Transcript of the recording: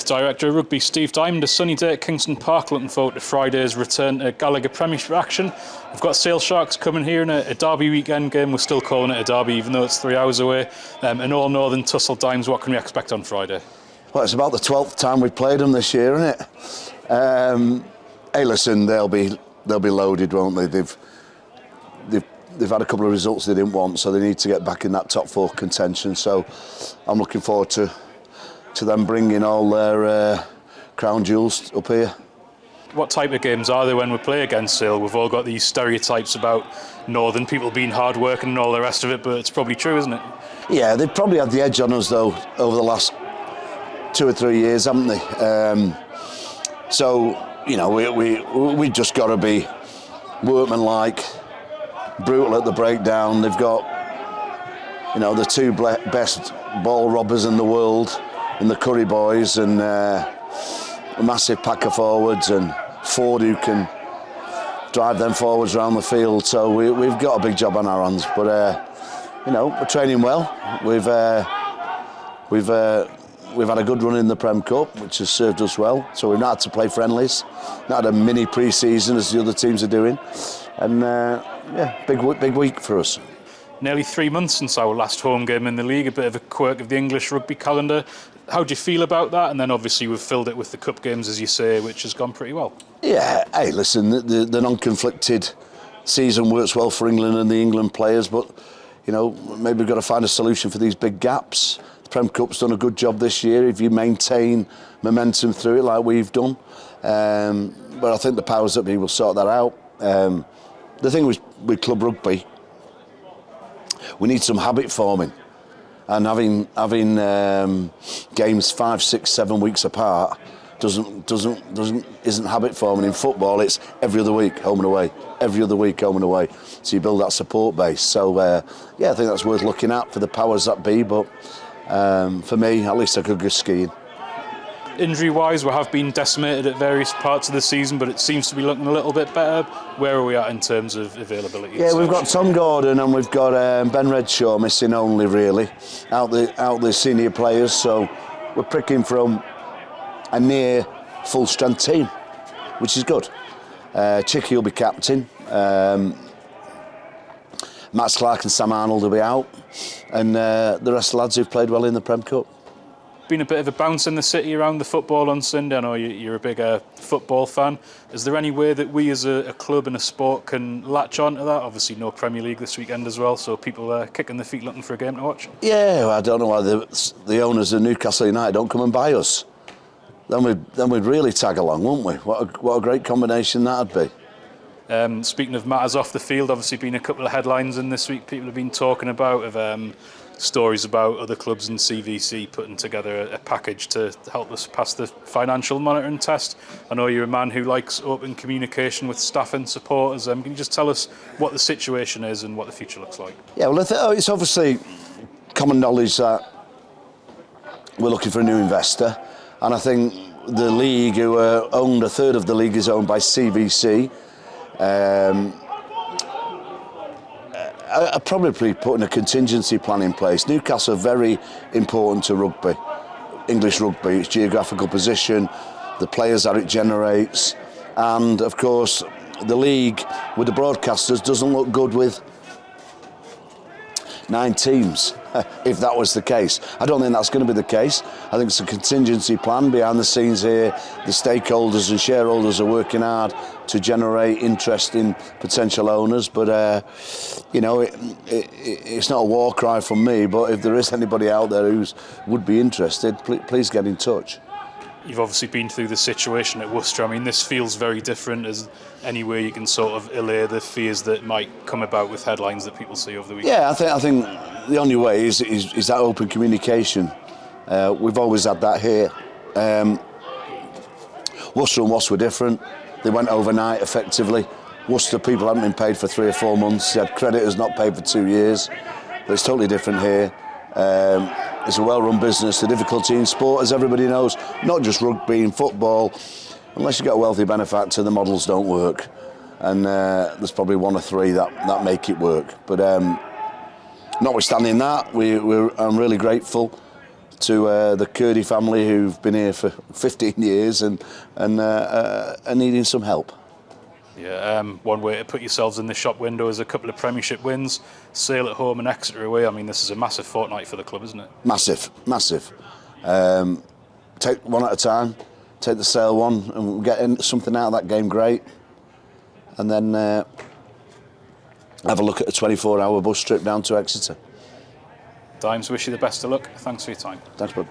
Director of Rugby Steve Diamond. A sunny day at Kingston Park, looking forward to Friday's return to Gallagher Premiership action. We've got Sale Sharks coming here in a derby weekend game. We're still calling it a derby even though it's 3 hours away. An all-northern tussle Dimes. What can we expect on Friday? Well, it's about the 12th time we've played them this year, isn't it? Hey, listen, they'll be loaded, won't they? They've had a couple of results they didn't want, so they need to get back in that top 4 contention. So I'm looking forward to them bringing all their crown jewels up here. What type of games are they when we play against Sale? We've all got these stereotypes about Northern people being hard working and all the rest of it, but it's probably true, isn't it? Yeah, they've probably had the edge on us though over the last 2 or 3 years, haven't they? So you know, we just got to be workmanlike, brutal at the breakdown. They've got, you know, the 2 best ball robbers in the world, in the Curry boys, and a massive pack of forwards, and Ford who can drive them forwards around the field. So we've got a big job on our hands, but you know, we're training well. We've had a good run in the Prem Cup, which has served us well. So we've not had to play friendlies, not had a mini pre-season as the other teams are doing, and yeah, big week for us. Nearly 3 months since our last home game in the league, a bit of a quirk of the English rugby calendar. How do you feel about that? And then obviously we've filled it with the cup games, as you say, which has gone pretty well. Yeah, hey, listen, the non-conflicted season works well for England and the England players, but you know, maybe we've got to find a solution for these big gaps. The Prem Cup's done a good job this year if you maintain momentum through it like we've done. But I think the powers that be will sort that out. The thing with club rugby, we need some habit forming, and having games 5, 6, 7 weeks apart isn't habit forming. In football, it's every other week home and away, every other week home and away. So you build that support base. So yeah, I think that's worth looking at for the powers that be. But for me, at least I could go skiing. Injury-wise, we have been decimated at various parts of the season, but it seems to be looking a little bit better. Where are we at in terms of availability? Yeah, we've got Tom Gordon and we've got Ben Redshaw missing only, really, out the senior players. So we're pricking from a near full-strength team, which is good. Chicky will be captain. Matt Clark and Sam Arnold will be out, and the rest of the lads who've played well in the Prem Cup. Been a bit of a bounce in the city around the football on Sunday. I know you're a big football fan. Is there any way that we as a club and a sport can latch on to that? Obviously no Premier League this weekend as well, so people are kicking their feet looking for a game to watch. Yeah, well, I don't know why the owners of Newcastle United don't come and buy us. Then we'd really tag along, wouldn't we? What a great combination that'd be. Speaking of matters off the field, obviously been a couple of headlines in this week people have been talking about of stories about other clubs in CVC putting together a package to help us pass the financial monitoring test. I know you're a man who likes open communication with staff and supporters. Can you just tell us what the situation is and what the future looks like? Yeah, well, it's obviously common knowledge that we're looking for a new investor, and I think the league, who are owned, a third of the league is owned by CVC. Are probably putting a contingency plan in place. Newcastle are very important to rugby, English rugby, its geographical position, the players that it generates, and of course the league with the broadcasters doesn't look good with 9 teams, if that was the case. I don't think that's going to be the case. I think it's a contingency plan behind the scenes here. The stakeholders and shareholders are working hard to generate interest in potential owners, but you know, it's not a war cry from me, but if there is anybody out there who would be interested, please get in touch. You've obviously been through the situation at Worcester. I mean, this feels very different. Is any way you can sort of allay the fears that might come about with headlines that people see over the weekend? Yeah, I think the only way is that open communication. We've always had that here. Worcester and Wasps were different. They went overnight effectively. Worcester people haven't been paid for 3 or 4 months. They had creditors not paid for 2 years. But it's totally different here. It's a well-run business. The difficulty in sport, as everybody knows, not just rugby and football, unless you've got a wealthy benefactor, the models don't work. And there's probably 1 or 3 that make it work. But notwithstanding that, I'm really grateful to the Curdy family who've been here for 15 years and are needing some help. Yeah, one way to put yourselves in the shop window is a couple of Premiership wins, Sale at home and Exeter away. I mean, this is a massive fortnight for the club, isn't it? Massive, massive. Take one at a time, take the Sale one and get something out of that game, great. And then have a look at a 24-hour bus trip down to Exeter. Dimes, wish you the best of luck. Thanks for your time. Thanks, bud.